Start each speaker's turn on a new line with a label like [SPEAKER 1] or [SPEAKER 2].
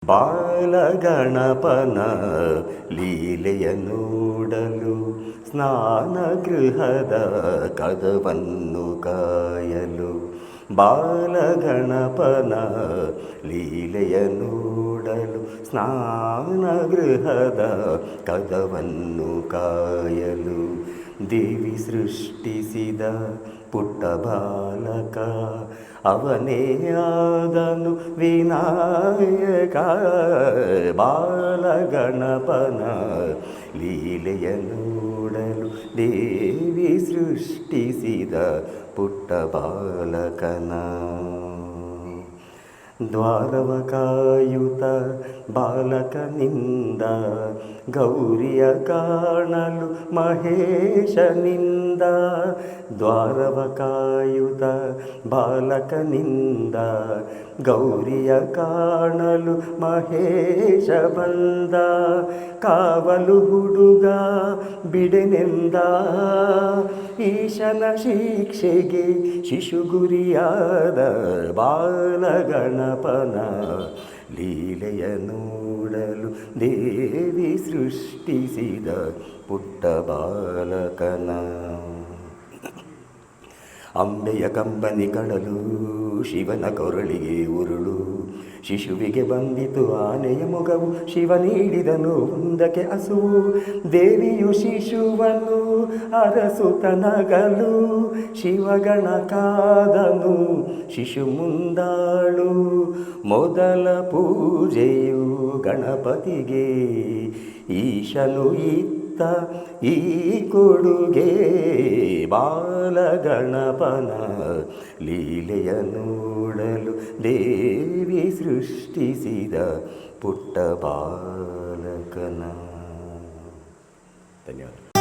[SPEAKER 1] ಬಾಲಗಣಪನ ಲೀಲೆಯ ನೋಡಲು ಸ್ನಾನಗೃಹದ ಕದವನ್ನು ಕಾಯಲು. ಬಾಲಗಣಪನ ಲೀಲೆಯ ನೋಡಲು ಸ್ನಾನಗೃಹದ ಕದವನ್ನು ಕಾಯಲು. ದೇವಿ ಸೃಷ್ಟಿಸಿದ ಪುಟ್ಟ ಬಾಲಕ ಅವನೇ ಆದನು ವಿನಾಯಕ. ಬಾಲಗಣಪನ ಲೀಲೆಯ ನೋಡಲು ದೇವಿ ಸೃಷ್ಟಿಸಿದ ಪುಟ್ಟ ಬಾಲಕನ. ದ್ವಾರವ ಕಾಯುತ ಬಾಲಕನಿಂದ ಗೌರಿಯ ಕಾಣಲು ಮಹೇಶನಿಂದ. ದ್ವಾರವ ಕಾಯುತ ಬಾಲಕನಿಂದ ಗೌರಿಯ ಕಾಣಲು ಮಹೇಶ ಬಂದ. ಕಾವಲು ಹುಡುಗ ಬಿಡೆನೆಂದ ಈಶನ ಶಿಕ್ಷೆಗೆ ಶಿಶುಗುರಿಯಾದ. ಬಾಲಗಣಪನ ಲೀಲೆಯ ನೋಡಲು ದೇವಿ ಸೃಷ್ಟಿಸಿದ ಪುಟ್ಟ ಬಾಲಕನ. ಅಂಬೆಯ ಕಂಬನಿ ಕಡಲು ಶಿವನ ಕೊರಳಿಗೆ ಉರುಳು. ಶಿಶುವಿಗೆ ಬಂದಿತು ಆನೆಯ ಮೊಗವು, ಶಿವ ನೀಡಿದನು ಮುಂದಕ್ಕೆ ಹಸುವು. ದೇವಿಯು ಶಿಶುವನ್ನು ಅರಸುತನಗಲು, ಶಿವಗಣ ಕಾದನು ಶಿಶು ಮುಂದಾಳು. ಮೊದಲ ಪೂಜೆಯು ಗಣಪತಿಗೆ, ಈಶನು ಇತ್ತ ಈ ಕೊಡುಗೆ. ಬಾಲಗಣಪನ ಲೀಲೆಯ ನೋಡಲು ದೇವಿ ಸೃಷ್ಟಿಸಿದ ಪುಟ್ಟ ಬಾಲಕನ. ಧನ್ಯವಾದ.